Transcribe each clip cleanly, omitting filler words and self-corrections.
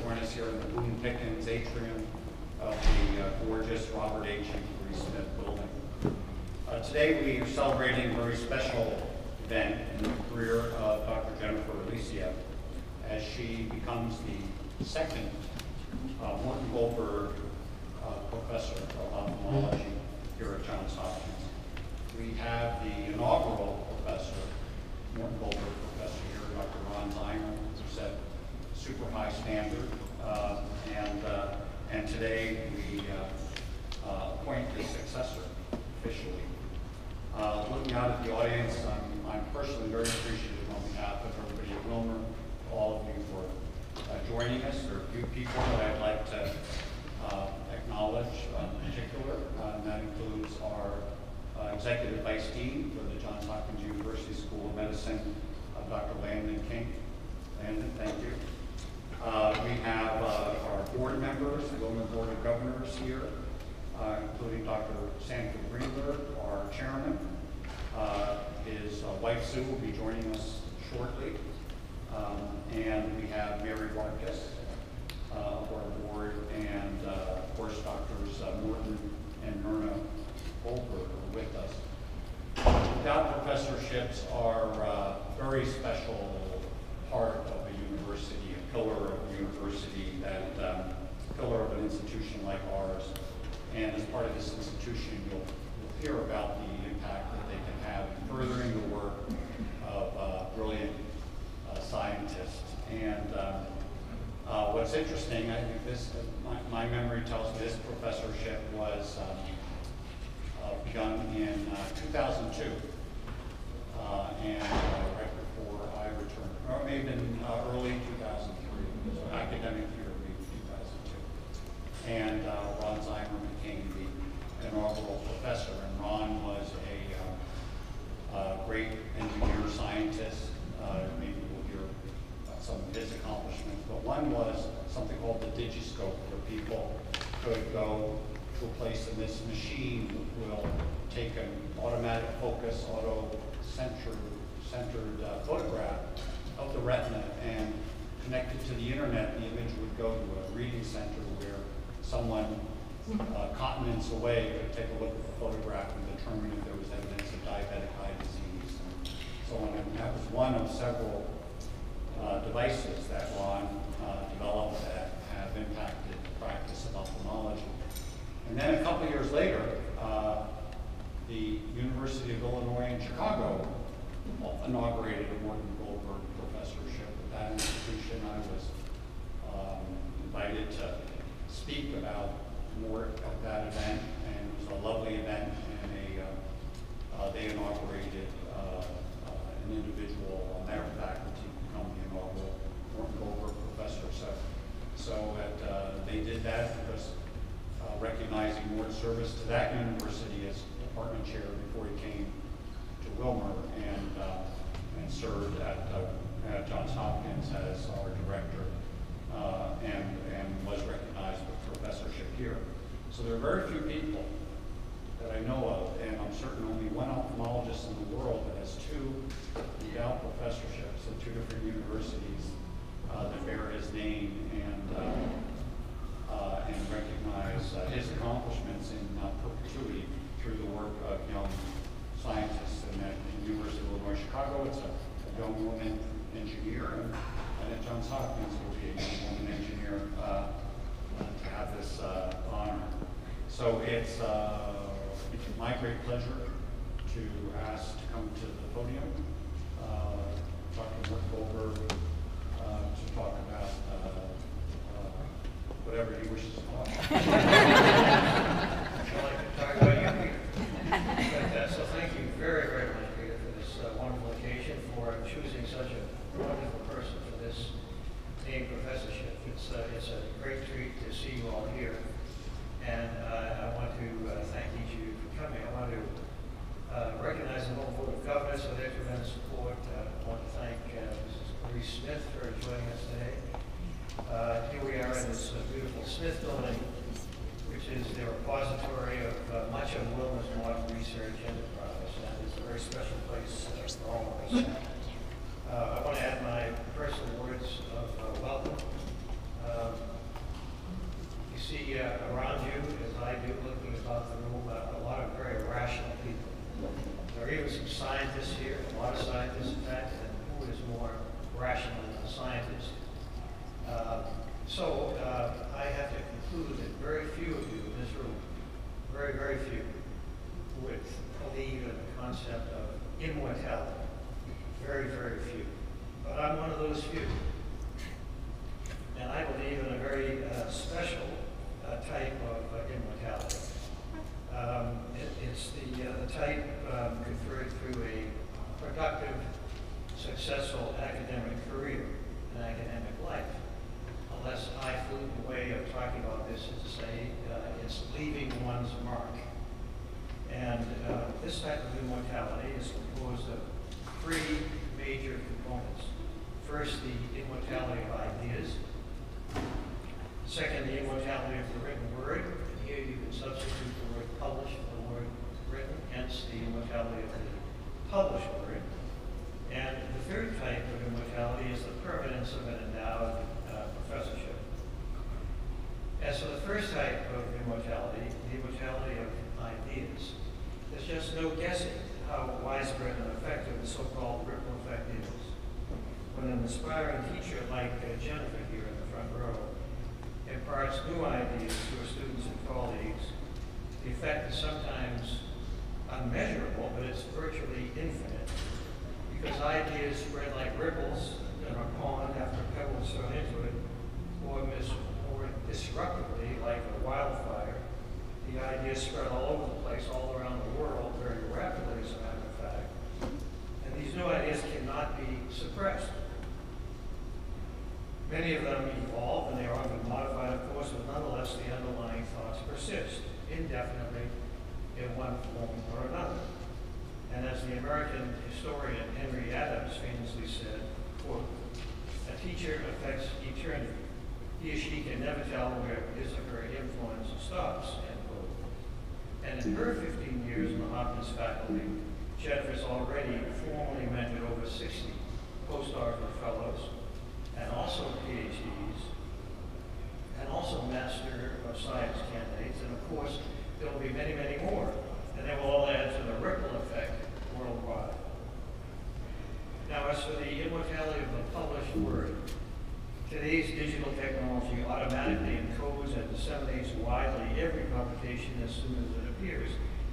join us here in the Boone Pickens atrium of the gorgeous Robert H. and Marie Smith building. Today we are celebrating a very special event in the career of Dr. Jennifer Elisseeff as she becomes the second Morton Goldberg Professor of Ophthalmology here at Johns Hopkins. We have the inaugural professor, Morton Goldberg Professor here, Dr. Ron Zeimer, who set a super high standard. And today we appoint the successor officially. Looking out at the audience, I'm personally very appreciative on behalf of everybody at Wilmer, all of you for joining us. There are a few people that I'd like to acknowledge in particular, and that includes our Executive Vice Dean for the Johns Hopkins University School of Medicine, Dr. Landon King. Landon, thank you. We have our board members, the Wilmer Board of Governors here, including Dr. Sandra Greenberg, our chairman. His wife Sue will be joining us shortly. And we have Mary Vargas of our board, and of course Drs. Morton and Myrna Goldberg are with us. Endowed professorships are a very special part of a university, a pillar of a university, pillar of an institution like ours. And as part of this institution, you'll hear about the impact that they can have in furthering the work of brilliant scientists. And what's interesting, I think my memory tells me this professorship was begun in 2002, and right before I returned, or maybe in early 2003, so academic year would be 2002. And Ron Zeimer became the inaugural professor, and Ron was a great engineer, scientist. Maybe we'll hear about some of his accomplishments, but one was something called the Digiscope, where people could go to a place and this machine will take an automatic focus, auto-centered photograph of the retina and connected to the internet. The image would go to a reading center where someone continents away could take a look at the photograph and determine if there was evidence of diabetic eye disease and so on. And that was one of several devices that Ron developed that have impacted the practice of ophthalmology. And then a couple of years later, the University of Illinois in Chicago inaugurated a Morton Goldberg Professorship. At that institution, I was invited to speak about more of that event, and it was a lovely event, and they inaugurated an individual on their faculty to become the inaugural Morton Goldberg Professor. So they did that because recognizing Morton's service to that university as department chair before he came to Wilmer, and served at Johns Hopkins as our director, and was recognized with professorship here. So there are very few people that I know of, and I'm certain only one ophthalmologist in the world that has two endowed professorships at two different universities that bear his name and recognize his accomplishments in perpetuity through the work of young scientists. And at the University of Illinois Chicago, it's a young woman engineer, and at Johns Hopkins it will be a young woman engineer to have this honor. So it's my great pleasure to ask to come to the podium Dr. Morton Goldberg to talk about whatever he wishes to talk about. I'd like to talk about you, Peter. So thank you very, very much, Peter, for this wonderful occasion, for choosing such a wonderful person for this named professorship. It's a great treat to see you all here. And I want to thank each of you for coming. I want to recognize the whole Board of Governors for their tremendous support. I want to thank Mrs. Marie Smith for joining us today. Here we are in this beautiful Smith building, which is the repository of much of Wilmer's modern research enterprise, and it's a very special place for all of us. I want to add my personal words of welcome. immortality. Very, very few. But I'm one of those few. And I believe in a very special type of immortality. It's the type conferred through a productive, successful academic career, an academic life. A less highfalutin way of talking about this is to say it's leaving one's mark. And this type of immortality is composed of three major components. First, the immortality of ideas. Second, the immortality of the written word. And here you can substitute the word published for the word written, hence the immortality of the published word. And the third type of immortality is the permanence of an endowed professorship. As for the first type of immortality, the immortality of ideas, there's just no guessing how widespread and effective the so-called ripple effect is. When an aspiring teacher like Jennifer here in the front row imparts new ideas to her students and colleagues, the effect is sometimes unmeasurable, but it's virtually infinite, because ideas spread like ripples in a pond after a pebble is thrown into it, or disruptively like a wildfire. The ideas spread all over the place, all around the world, very rapidly, as a matter of fact. And these new ideas cannot be suppressed. Many of them evolve, and they are often modified, of course, but nonetheless, the underlying thoughts persist indefinitely in one form or another. And as the American historian Henry Adams famously said, quote, "A teacher affects eternity. He or she can never tell where his or her influence stops," end quote. And in her 15 years in the Hopkins faculty, Jennifer's already formally mentored over 60 postdoctoral fellows, and also PhDs, and also Master of Science candidates, and of course, there will be many, many more, and they will all add to the ripple effect worldwide. Now, as for the immortality of the published word, today's digital technology automatically encodes and disseminates widely every publication as soon as it appears.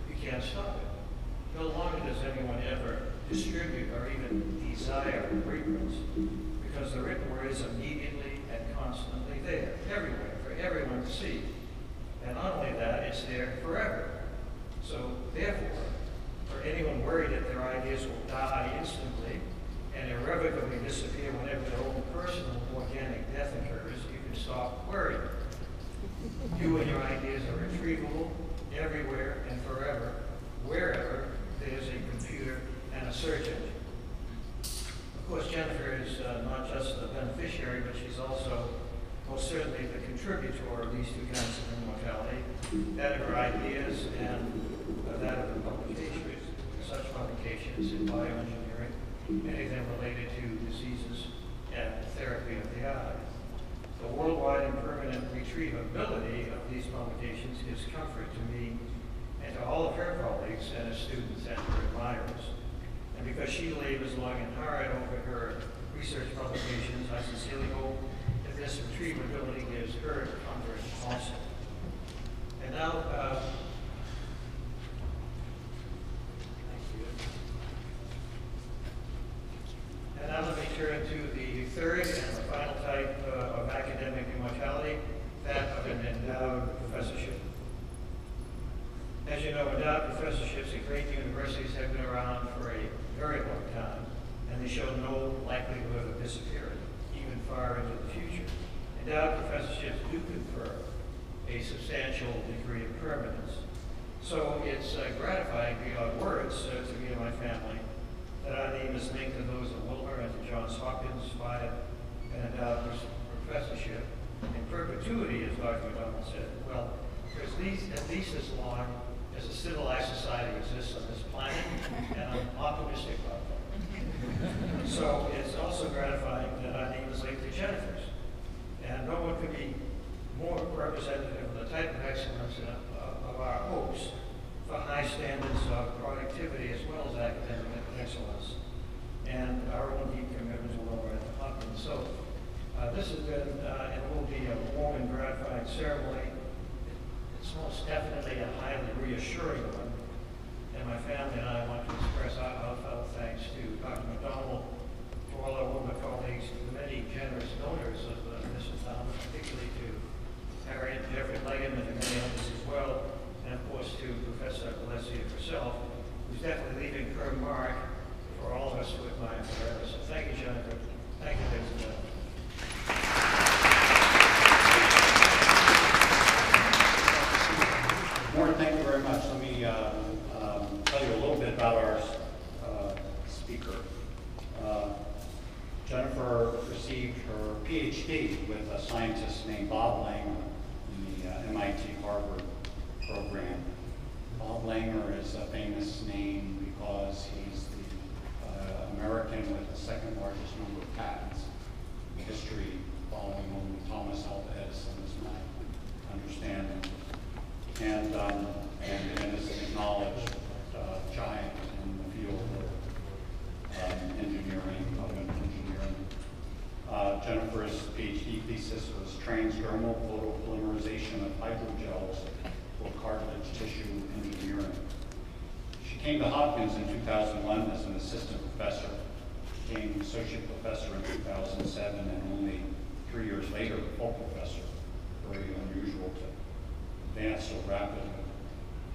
You can't stop it. No longer does anyone ever distribute or even desire reprints, because the written word is immediately and constantly there, everywhere, for everyone to see. And not only that, it's there forever. So therefore, for anyone worried that their ideas will die instantly and irrevocably disappear whenever their own personal organic death occurs, you can stop worrying. You and your ideas are retrievable everywhere and forever, wherever there's a computer and a search engine. Of course, Jennifer is not just the beneficiary, but she's also most certainly the contributor of these two kinds of immortality, that of her ideas and that of the publications, such publications in bioengineering, many of them related to diseases and therapy of the eye. The worldwide and permanent retrievability of these publications gives comfort to me and to all of her colleagues and her students and her admirers. And because she labors long and hard over her research publications, I sincerely hope that this retrievability gives her comfort also. And now, thank you. And now let me turn to the third and the final type of academic immortality, that of an endowed professorship. As you know, endowed professorships at great universities have been around for a very long time, and they show no likelihood of disappearing, even far into the future. Endowed professorships do confer a substantial degree of permanence. So it's gratifying beyond words to me and my family that our name is linked to those of Wilmer and to Johns Hopkins via an endowed professorship in perpetuity, as Dr. McDonald said. Well, for at least as long as a civilized society exists on this planet, and I'm optimistic about that. So it's also gratifying that our name is linked to Jennifer's. And no one could be more representative of the type of excellence of our hopes for high standards of productivity as well as academic excellence, and our own deep commitment to Wilmer and Hopkins. So this has been and will be a warm and gratifying ceremony. It's most definitely a highly reassuring one. And my family and I want to express our heartfelt thanks to Dr. McDonald, to all our Wilmer colleagues, to the many generous donors of this endowment, particularly to Harriet and Jeffrey Leggett and many others as well, and of course to Professor Elisseeff herself, who's definitely leaving her mark for all of us who admire her. So thank you, Jennifer. Thank you, ladies and gentlemen. Morton, thank you very much. Let me tell you a little bit about our speaker. Jennifer received her PhD with a scientist named Bob Langer in the MIT Harvard program. Bob Langer is a famous name because he's the American with the second largest number of patents in history, following only Thomas Alva Edison, is my understanding. And is an acknowledged giant in the field of engineering. Jennifer's PhD thesis was transdermal photopolymerization of hydrogels for cartilage tissue engineering. She came to Hopkins in 2001 as an assistant professor, became associate professor in 2007, and only 3 years later, full professor. Very unusual to advance so rapidly.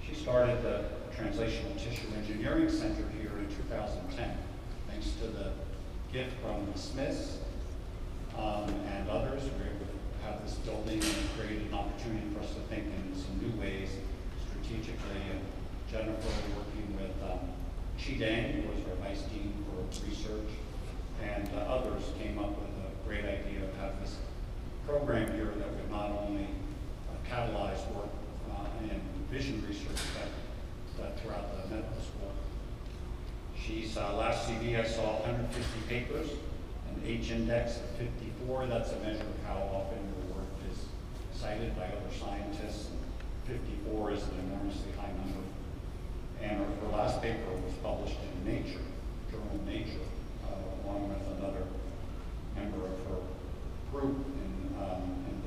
She started the Translational Tissue Engineering Center here in 2010, thanks to the gift from the Smiths and others. We were able to have this building and it created an opportunity for us to think in some new ways strategically. And Jennifer, working with Chi Dang, who was our vice dean for research, and others came up with a great idea to have this program here that would not only catalyze work in vision research, but throughout the medical school. She's last CV I saw 150 papers, an H-index of 54. That's a measure of how often your work is cited by other scientists. And 54 is an enormously high number. And her last paper was published in Nature, journal Nature, along with another member of her group in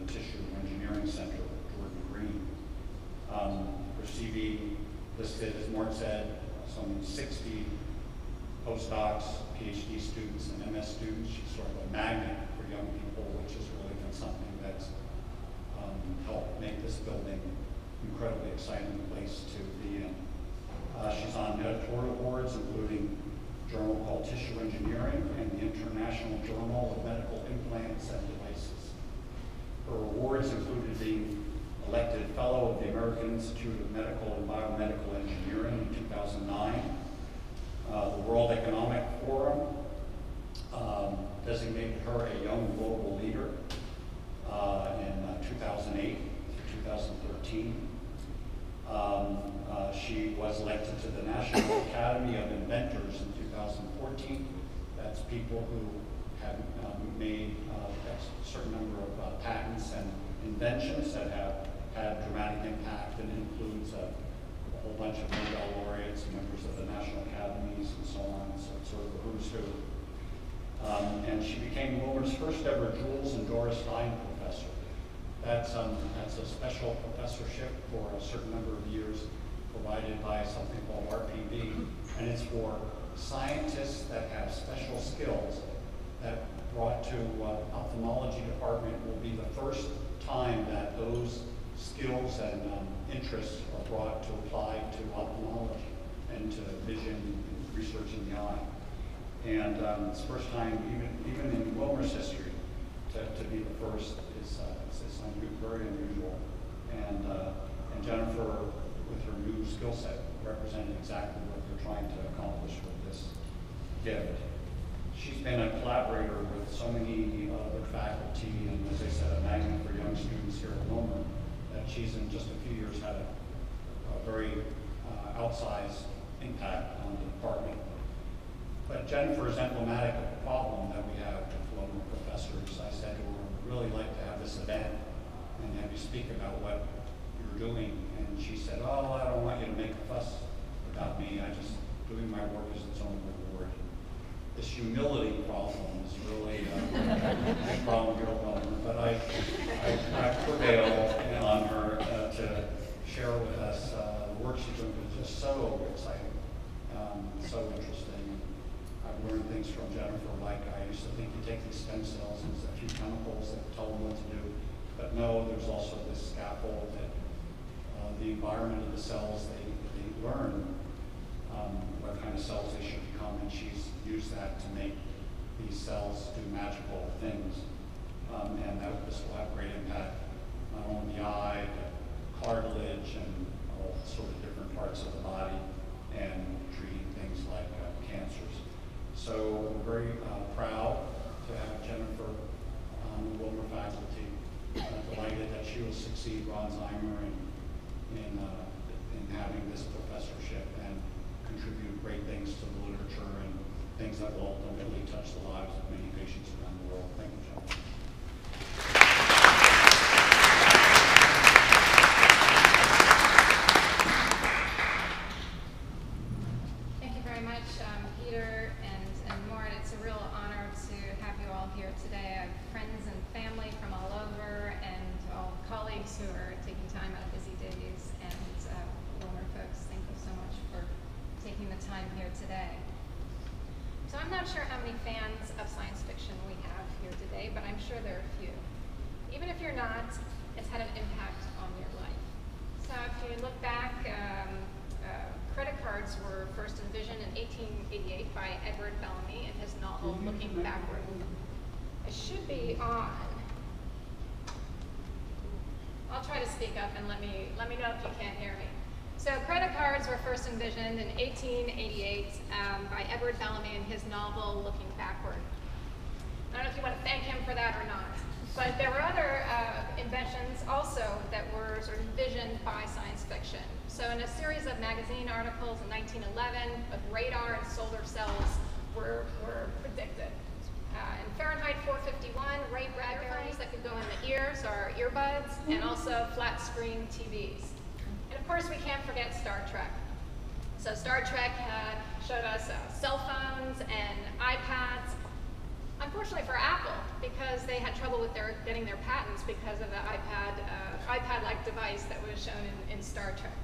the Tissue Engineering Center, Jordan Green. Her CV listed, as Morton said, some 60 postdocs, PhD students, and MS students. She's sort of a magnet for young people, which has really been something that's helped make this building an incredibly exciting place to be in. She's on editorial boards, including a journal called Tissue Engineering and the International Journal of Medical Implants and Devices. Her awards included being elected Fellow of the American Institute of Medical and Biomedical Engineering in 2009. The World Economic Forum designated her a young global leader in 2008 to 2013. She was elected to the National Academy of Inventors in 2014. That's people who have made a certain number of patents and inventions that have had dramatic impact, and includes a whole bunch of Nobel laureates and members of the national academies and so on. So it's sort of a who's who. And she became Wilmer's first ever Jules and Doris Stein professor. That's a special professorship for a certain number of years, provided by something called RPB, and it's for scientists that have special skills that brought to ophthalmology department will be the first time that those skills and interests are brought to apply to ophthalmology and to vision and research in the eye. And it's the first time, even in Wilmer's history, to be the first is very unusual. And Jennifer, with her new skill set, represented exactly what they're trying to accomplish with this gift. She's been a collaborator with so many other faculty, and as I said, a magnet for young students here at Wilmer, that she's in just a few years had a very outsized impact on the department. But Jennifer is emblematic of the problem that we have with Wilmer professors. I said to her, we'd really like to have this event and have you speak about what you're doing. And she said, oh, I don't want you to make a fuss about me. Doing my work is its own reward. This humility problem is really a big problem here at Wilmer. But I prevailed on her to share with us the work she's doing, which is just so exciting. Jennifer, like I used to think you take these stem cells and there's a few chemicals that tell them what to do. But no, there's also this scaffold that the environment of the cells, they learn what kind of cells they should become, and she's used that to make these cells do magical things. And this will have great impact not only on the eye, but cartilage and all sort of different parts of the body, and treating things like cancers. So we're very proud to have Jennifer on the Wilmer faculty. Delighted that she will succeed Ron Zeimer in having this professorship and contribute great things to the literature and things that will ultimately touch the lives of many patients around the world. Thank you, Jennifer. Thank you very much, Peter and Morton. It's a real honor to have you all here today. I have friends and family from all over, and all colleagues who are taking time out of busy days, and Wilmer folks, thank you so much for taking the time here today. So I'm not sure how many fans of science fiction we have here today, but I'm sure there are a few. Even if you're not, it's had an impact on your life. So if you look back, credit cards were first envisioned in 1888 by Edward Bellamy in his novel Looking Backward. It should be on. I'll try to speak up and let me know if you can't hear me. So credit cards were first envisioned in 1888 by Edward Bellamy in his novel Looking Backward. I don't know if you want to thank him for that or not, but there were other inventions also that were sort of envisioned by science fiction. So in a series of magazine articles in 1911, of radar and solar cells were predicted. In Fahrenheit 451, Ray Bradbury's that could go in the ears are earbuds, and also flat screen TVs. And of course, we can't forget Star Trek. So Star Trek showed us cell phones and iPads. Unfortunately for Apple, because they had trouble with getting their patents because of the iPad-like device that was shown in Star Trek.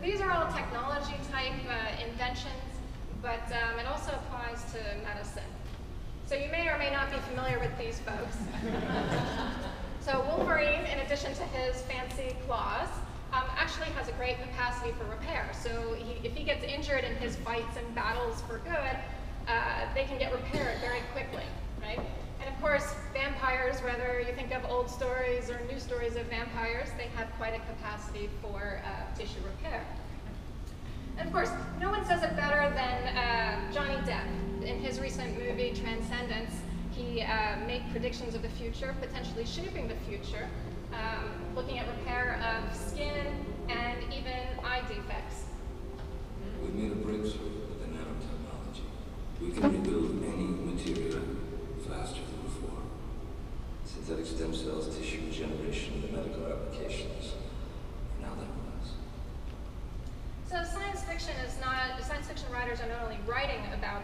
These are all technology-type inventions, but it also applies to medicine. So you may or may not be familiar with these folks. So Wolverine, in addition to his fancy claws, actually has a great capacity for repair. So if he gets injured in his fights and battles for good, they can get repaired very quickly, right? And of course, vampires, whether you think of old stories or new stories of vampires, they have quite a capacity for tissue repair. And of course, no one says it better than Johnny Depp. In his recent movie, Transcendence, he made predictions of the future, potentially shaping the future, looking at repair of skin and even eye defects. We made a breakthrough with the nanotechnology. We can rebuild any material faster than before. Synthetic stem cells, tissue regeneration, the medical applications. Now that was. So science fiction writers are not only writing about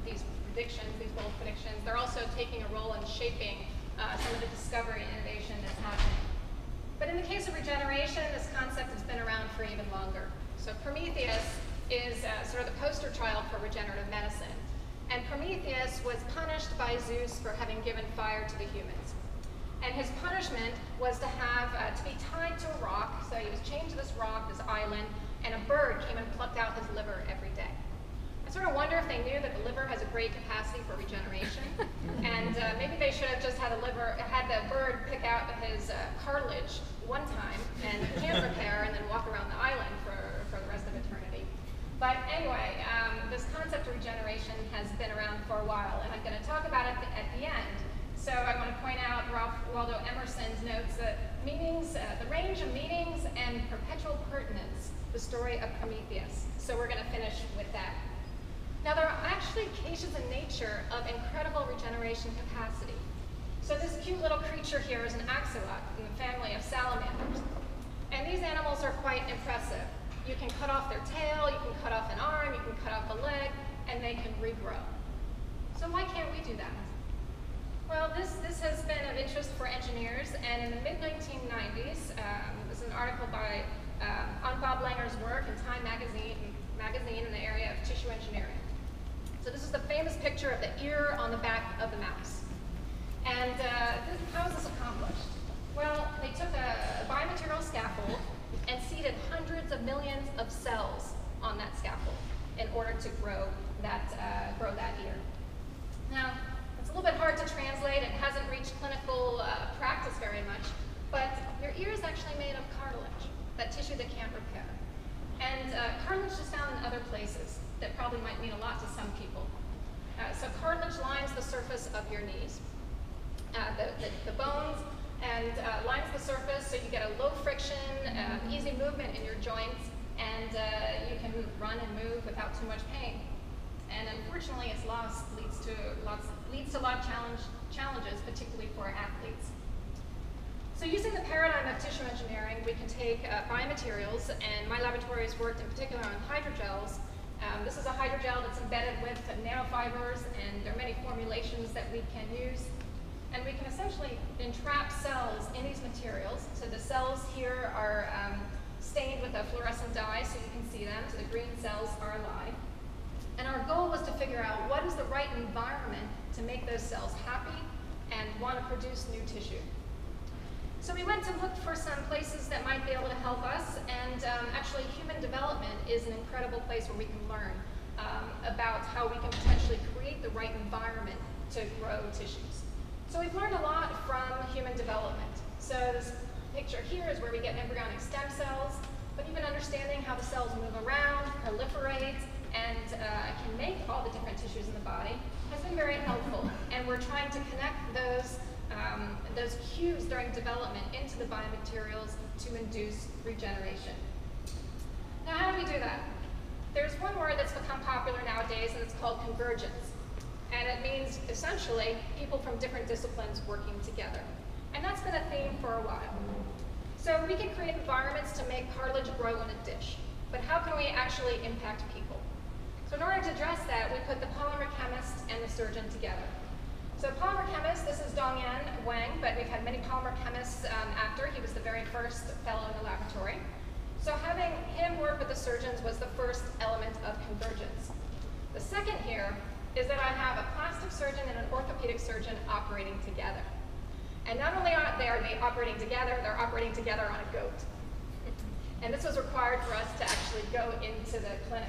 these predictions, these bold predictions, they're also taking a role in shaping some of the discovery and innovation that's happening. But in the case of regeneration, this concept has been around for even longer. So Prometheus is sort of the poster child for regenerative medicine. And Prometheus was punished by Zeus for having given fire to the humans. And his punishment was to have to be tied to a rock. So he was chained to this rock, this island, and a bird came and plucked out his liver every day. I sort of wonder if they knew that the liver has a great capacity for regeneration, and maybe they should have just had the bird pick out his cartilage one time and can repair, and then walk around the island for the rest of eternity. But anyway, this concept of regeneration has been around for a while, and I'm going to talk about it at the end. So I want to point out Ralph Waldo Emerson's notes that the range of meanings and perpetual pertinence, the story of Prometheus. So we're going to finish with that. Now there are actually cases in nature of incredible regeneration capacity. So this cute little creature here is an axolot in the family of salamanders. And these animals are quite impressive. You can cut off their tail, you can cut off an arm, you can cut off a leg, and they can regrow. So why can't we do that? Well, this has been of interest for engineers, and in the mid-1990s, there's an article on Bob Langer's work in Time magazine in the area of tissue engineering. So this is the famous picture of the ear on the back of the mouse. And how is this accomplished? Well, they took a biomaterial scaffold and seeded hundreds of millions of cells on that scaffold in order to grow that ear. Now, it's a little bit hard to translate. It hasn't reached clinical practice very much, but your ear is actually made of cartilage, that tissue that can't repair. And cartilage is found in other places that probably might mean a lot to some people. So cartilage lines the surface of your knees, the bones, and lines the surface so you get a low friction, easy movement in your joints, and you can run and move without too much pain. And unfortunately, its loss leads to a lot of challenges, particularly for athletes. So using the paradigm of tissue engineering, we can take biomaterials, and my laboratory has worked in particular on hydrogels. This is a hydrogel that's embedded with nanofibers, and there are many formulations that we can use. And we can essentially entrap cells in these materials. So the cells here are stained with a fluorescent dye, so you can see them. So the green cells are alive. And our goal was to figure out what is the right environment to make those cells happy and want to produce new tissue. So we went to look for some places that might be able to help us, and actually human development is an incredible place where we can learn about how we can potentially create the right environment to grow tissues. So we've learned a lot from human development. So this picture here is where we get embryonic stem cells, but even understanding how the cells move around, proliferate, and can make all the different tissues in the body has been very helpful. And we're trying to connect those cues during development into the biomaterials to induce regeneration. Now, how do we do that? There's one word that's become popular nowadays, and it's called convergence. And it means, essentially, people from different disciplines working together. And that's been a theme for a while. So we can create environments to make cartilage grow in a dish. But how can we actually impact people? So in order to address that, we put the polymer chemist and the surgeon together. So polymer chemist, this is Dongyan Wang, but we've had many polymer chemists after. He was the very first fellow in the laboratory. So having him work with the surgeons was the first element of convergence. The second here is that I have a plastic surgeon and an orthopedic surgeon operating together. And not only are they operating together, they're operating together on a goat. And this was required for us to actually go into the clinic.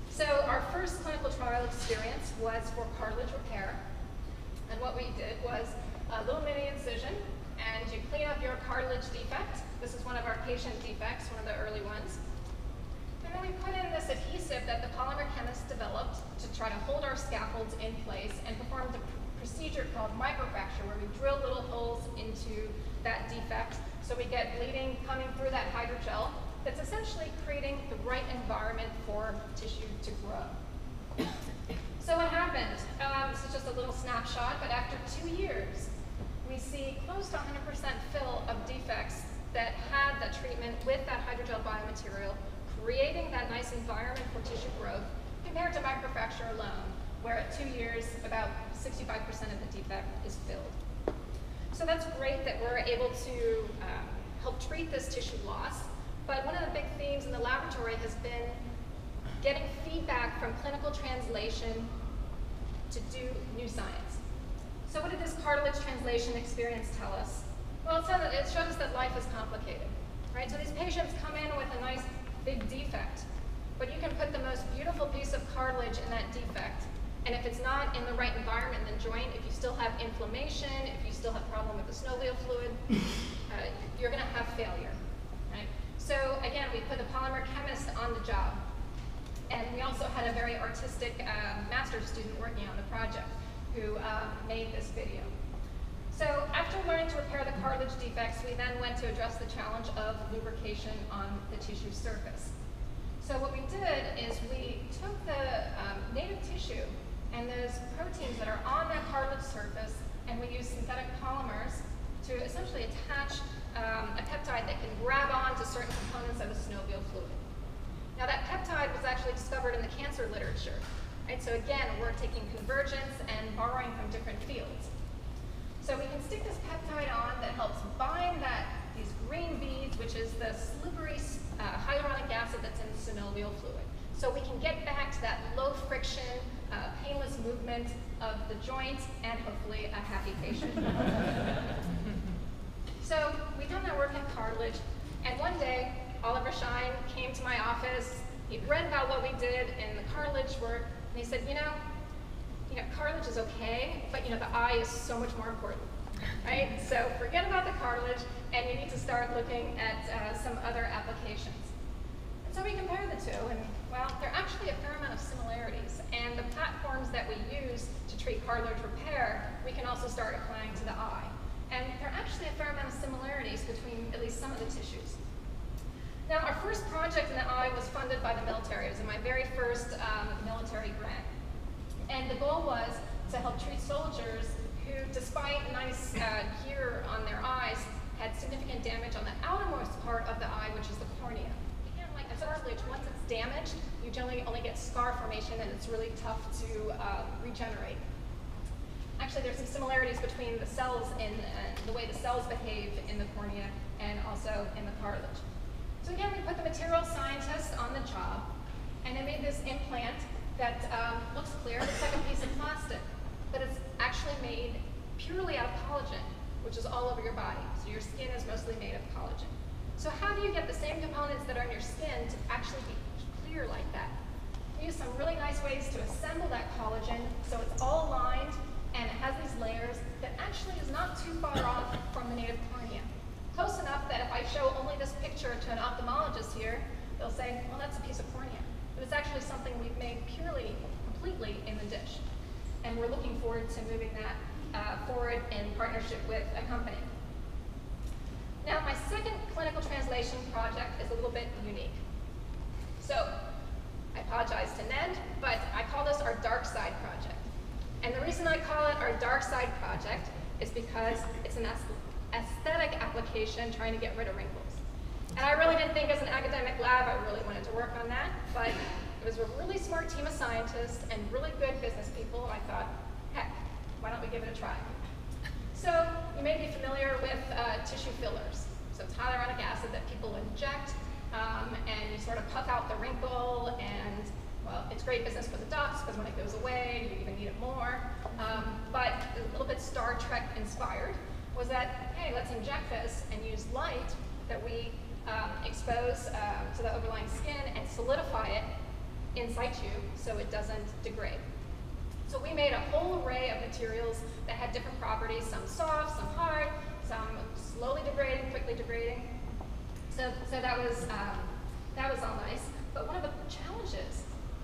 So our first clinical trial experience was for cartilage repair. And what we did was a little mini incision, and you clean up your cartilage defect. This is one of our patient defects, one of the early ones. And then we put in this adhesive that the polymer chemist developed to try to hold our scaffolds in place, and performed a procedure called microfracture, where we drill little holes into that defect so we get bleeding coming through that hydrogel that's essentially creating the right environment for tissue to grow. So what happened? This is just a little snapshot, but after 2 years, we see close to 100% fill of defects that had that treatment with that hydrogel biomaterial, creating that nice environment for tissue growth, compared to microfracture alone, where at 2 years, about 65% of the defect is filled. So that's great that we're able to help treat this tissue loss. But one of the big themes in the laboratory has been getting feedback from clinical translation to do new science. So what did this cartilage translation experience tell us? Well, it showed us that life is complicated, right? So these patients come in with a nice big defect, but you can put the most beautiful piece of cartilage in that defect, and if it's not in the right environment in the joint, if you still have inflammation, if you still have problem with the synovial fluid, you're gonna have failure, right? So again, we put a polymer chemist on the job. And we also had a very artistic master's student working on the project who made this video. So after learning to repair the cartilage defects, we then went to address the challenge of lubrication on the tissue surface. So what we did is we took the native tissue and those proteins that are on that cartilage surface, and we used synthetic polymers to essentially attach a peptide that can grab on to certain components of the synovial fluid. Now that peptide was actually discovered in the cancer literature, right? So again, we're taking convergence and borrowing from different fields. So we can stick this peptide on that helps bind these green beads, which is the slippery hyaluronic acid that's in the synovial fluid. so we can get back to that low friction, painless movement of the joint and hopefully a happy patient. So we've done that work in cartilage, and one day Oliver Shine came to my office. He'd read about what we did in the cartilage work, and he said, you know, cartilage is okay, but the eye is so much more important, right? So forget about the cartilage, and you need to start looking at some other applications. And so we compared the two, and well, there are actually a fair amount of similarities, and the platforms that we use to treat cartilage repair, we can also start applying to the eye. And there are actually a fair amount of similarities between at least some of the tissues. Now, our first project in the eye was funded by the military. It was in my very first military grant. And the goal was to help treat soldiers who, despite nice gear on their eyes, had significant damage on the outermost part of the eye, which is the cornea. Again, like a cartilage, once it's damaged, you generally only get scar formation, and it's really tough to regenerate. Actually, there's some similarities between the cells in the way the cells behave in the cornea and also in the cartilage. So again, we put the material scientists on the job, and they made this implant that looks clear. It looks like a piece of plastic, but it's actually made purely out of collagen, which is all over your body. So your skin is mostly made of collagen. So how do you get the same components that are in your skin to actually be clear like that? We use some really nice ways to assemble that collagen so it's all aligned and it has these layers that actually is not too far off from the native cornea. Close enough that if I show only this picture to an ophthalmologist here, they'll say, well, that's a piece of cornea. But it's actually something we've made purely, completely in the dish. And we're looking forward to moving that forward in partnership with a company. Now, my second clinical translation project is a little bit unique. So, I apologize to Ned, but I call this our dark side project. And the reason I call it our dark side project is because it's an aesthetic application trying to get rid of wrinkles. And I really didn't think as an academic lab I really wanted to work on that, but it was a really smart team of scientists and really good business people. I thought, heck, why don't we give it a try? So you may be familiar with tissue fillers. So it's hyaluronic acid that people inject, and you sort of puff out the wrinkle, and well, it's great business for the docs because when it goes away, you even need it more. But a little bit Star Trek inspired was that, hey, let's inject this and use light that we expose to the overlying skin and solidify it in situ so it doesn't degrade. So we made a whole array of materials that had different properties, some soft, some hard, some slowly degrading, quickly degrading. So that was all nice. But one of the challenges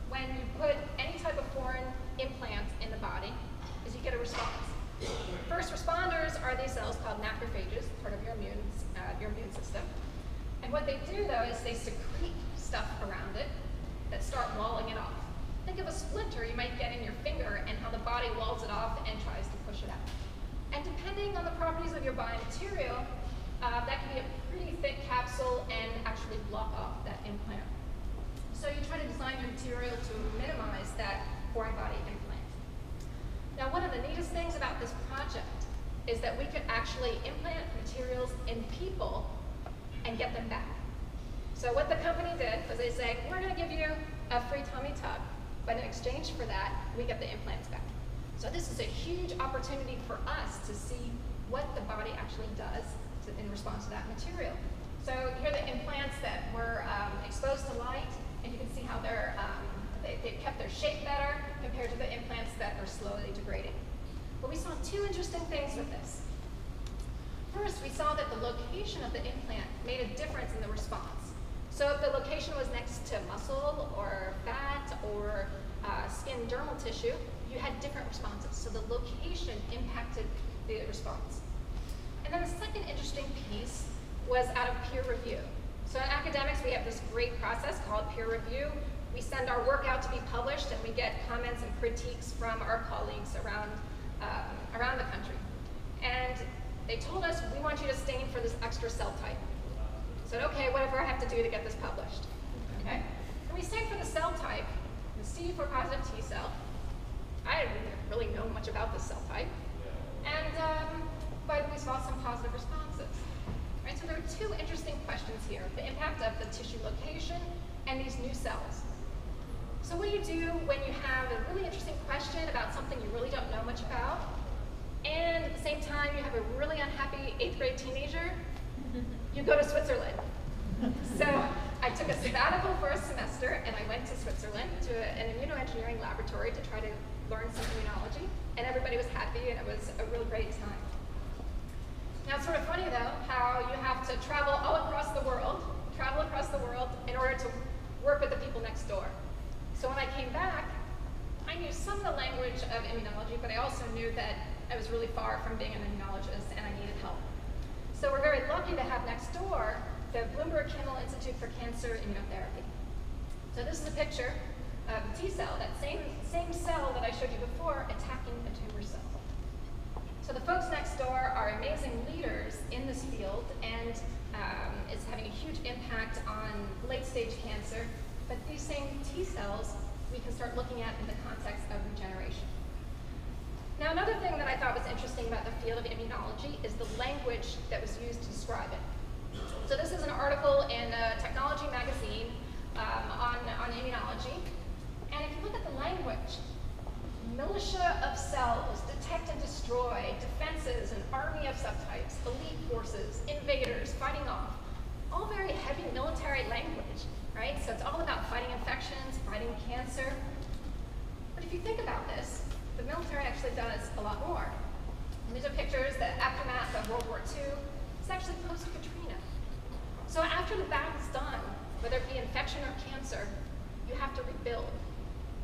when you put any type of foreign implant in the body is you get a response. First responders are these cells called macrophages, part of your immune system. And what they do, though, is they secrete stuff around it that start walling it off. Think of a splinter you might get in your finger and how the body walls it off and tries to push it out. And depending on the properties of your biomaterial, that can be a pretty thick capsule and actually block off that implant. So you try to design your material to minimize that foreign body implant. Now, one of the neatest things about this project is that we could actually implant materials in people and get them back. So what the company did was they said, we're going to give you a free tummy tuck, but in exchange for that, we get the implants back. So this is a huge opportunity for us to see what the body actually does in response to that material. So here are the implants that were exposed to light, and you can see how they've kept their shape better compared to the implants that are slowly degrading. But we saw two interesting things with this. First, we saw that the location of the implant made a difference in the response. So if the location was next to muscle or fat or skin dermal tissue, you had different responses. So the location impacted the response. And then the second interesting piece was out of peer review. So in academics, we have this great process called peer review. We send our work out to be published, and we get comments and critiques from our colleagues around the country. And they told us, we want you to stain for this extra cell type. I said, okay, whatever I have to do to get this published. Okay? And we stained for the cell type, the CD4 positive T cell. I didn't really know much about this cell type. And, but we saw some positive responses. Right? So there are two interesting questions here, the impact of the tissue location and these new cells. So what do you do when you have a really interesting question about something you really don't know much about, and at the same time you have a really unhappy 8th grade teenager? You go to Switzerland. So I took a sabbatical for a semester, and I went to Switzerland to an immunoengineering laboratory to try to learn some immunology, and everybody was happy, and it was a real great time. Now, it's sort of funny, though, how you have to travel all across the world, in order to work with the people next door. So when I came back, I knew some of the language of immunology, but I also knew that I was really far from being an immunologist, and I needed help. So we're very lucky to have next door the Bloomberg Kimmel Institute for Cancer Immunotherapy. So this is a picture of a T cell, that same cell that I showed you before, attacking a tumor cell. So the folks next door are amazing leaders in this field, and it's having a huge impact on late-stage cancer. But these same T cells we can start looking at in the context of regeneration. Now, another thing that I thought was interesting about the field of immunology is the language that was used to describe it. So this is an article in a technology magazine on immunology. And if you look at the language, militia of cells, detect and destroy, defenses, an army of subtypes, elite forces, invaders, fighting off, all very heavy military language, right? So it's all about fighting infections, fighting cancer. But if you think about this, the military actually does a lot more. And these are pictures, the aftermath of World War II. It's actually post-Katrina. So after the battle's done, whether it be infection or cancer, you have to rebuild,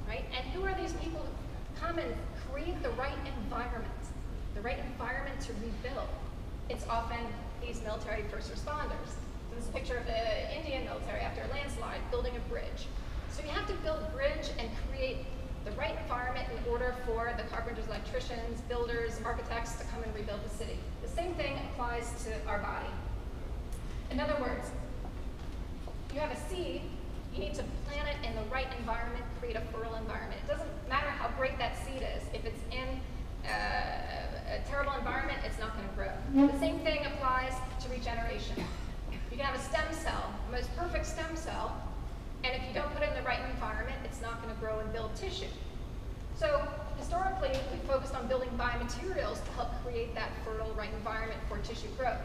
right? And who are these people who come and create the right environment to rebuild? It's often these military first responders. So this is a picture of the Indian military after a landslide building a bridge. So you have to build a bridge and create the right environment in order for the carpenters, electricians, builders, architects to come and rebuild the city. The same thing applies to our body. In other words, you have a seed, you need to plant it in the right environment, create a fertile environment. It doesn't matter how great that seed is. If it's in a terrible environment, it's not going to grow. The same thing applies to regeneration. You can have a stem cell, the most perfect stem cell, and if you don't put it in the right environment, it's not going to grow and build tissue. So historically, we focused on building biomaterials to help create that fertile right environment for tissue growth.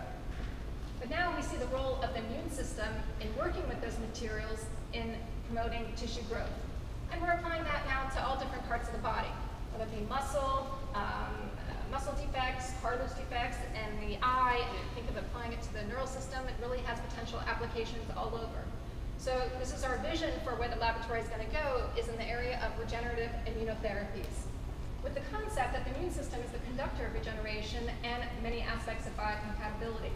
But now we see the role of the immune system in working with those materials in promoting tissue growth. And we're applying that now to all different parts of the body, whether it be muscle, muscle defects, cartilage defects, and the eye, and think of applying it to the neural system. It really has potential applications all over. So this is our vision for where the laboratory is going to go, is in the area of regenerative immunotherapies, with the concept that the immune system is the conductor of regeneration and many aspects of biocompatibility.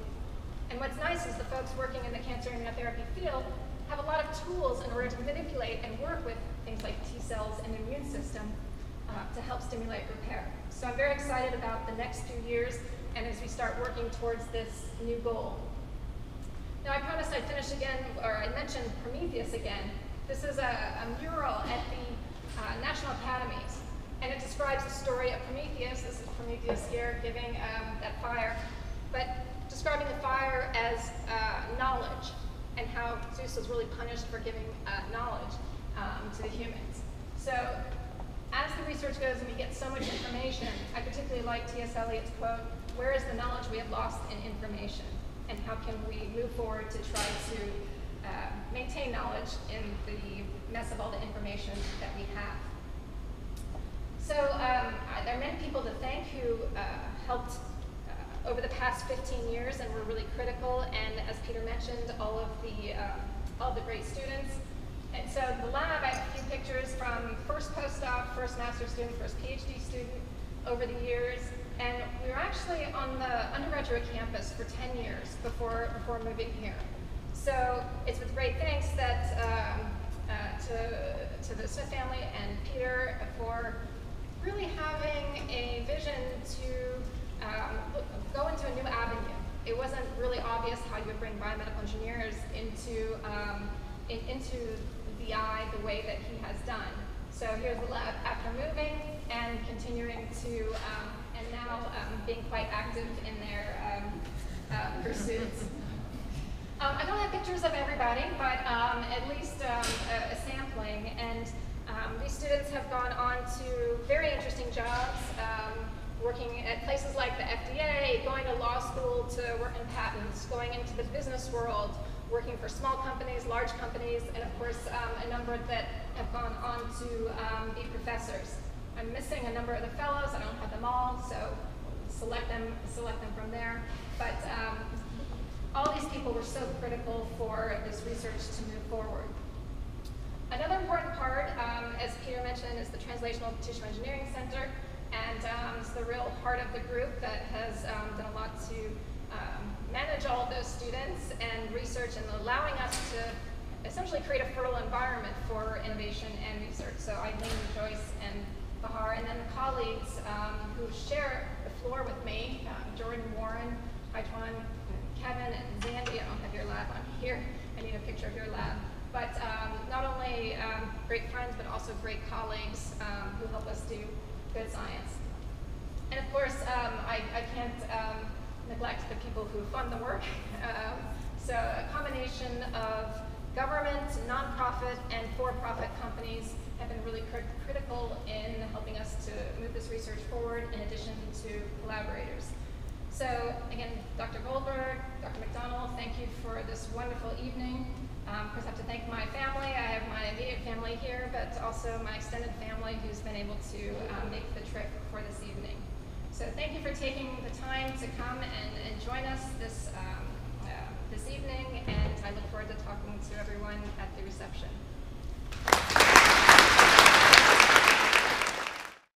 And what's nice is the folks working in the cancer immunotherapy field have a lot of tools in order to manipulate and work with things like T cells and the immune system to help stimulate repair. So I'm very excited about the next few years and as we start working towards this new goal. Now I promised I'd finish again, or I mentioned Prometheus again. This is a mural at the National Academies, and it describes the story of Prometheus. This is Prometheus here giving that fire, but describing the fire as knowledge, and how Zeus was really punished for giving knowledge to the humans. So as the research goes and we get so much information, I particularly like T.S. Eliot's quote, "Where is the knowledge we have lost in information? And how can we move forward to try to maintain knowledge in the mess of all the information that we have?" So there are many people to thank who helped over the past 15 years and were really critical, and as Peter mentioned, all of the great students. And so the lab, I have a few pictures from first postdoc, first master's student, first PhD student over the years. And we were actually on the undergraduate campus for 10 years before moving here. So it's with great thanks that to the Smith family and Peter for really having a vision to go into a new avenue. It wasn't really obvious how you would bring biomedical engineers into the eye the way that he has done. So here's the lab after moving and continuing to and now being quite active in their pursuits. I don't have pictures of everybody, but at least a sampling. And These students have gone on to very interesting jobs, working at places like the FDA, going to law school to work in patents, going into the business world, working for small companies, large companies, and of course a number that have gone on to be professors. I'm missing a number of the fellows. I don't have them all, so select them from there. But all these people were so critical for this research to move forward. Another important part, as Peter mentioned, is the Translational Tissue Engineering Center, and it's the real heart of the group that has done a lot to manage all of those students and research and allowing us to essentially create a fertile environment for innovation and research. So Eileen, Joyce, and Bahar, and then the colleagues who share the floor with me, Jordan, Warren, Haitwan, Kevin, and Zandy. I don't have your lab on here. I need a picture of your lab. But not only great friends, but also great colleagues who help us do good science. And of course, I can't neglect the people who fund the work. So a combination of government, nonprofit, and for-profit companies have been really critical in helping us to move this research forward, in addition to collaborators. So again, Dr. Goldberg, Dr. McDonald, thank you for this wonderful evening. Of course, I have to thank my family. I have my immediate family here, but also my extended family who's been able to make the trip for this evening. So thank you for taking the time to come and join us this evening, and I look forward to talking to everyone at the reception.